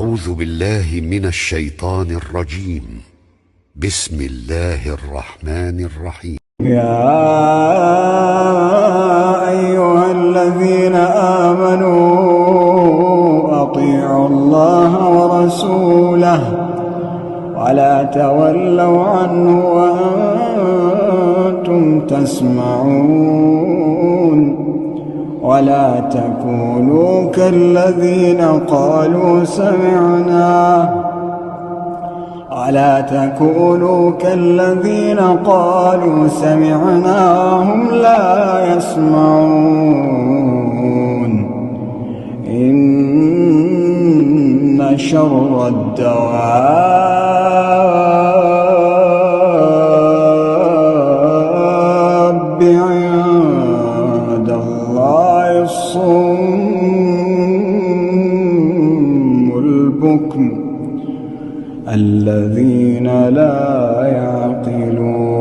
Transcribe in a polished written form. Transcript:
أعوذ بالله من الشيطان الرجيم. بسم الله الرحمن الرحيم. يا أيها الذين آمنوا أطيعوا الله ورسوله ولا تولوا عنه وأنتم تسمعون ولا تكونوا كالذين قالوا سمعنا هم لا يسمعون. إن شر الدواب عند الله الصم البكم الذين لا يعقلون.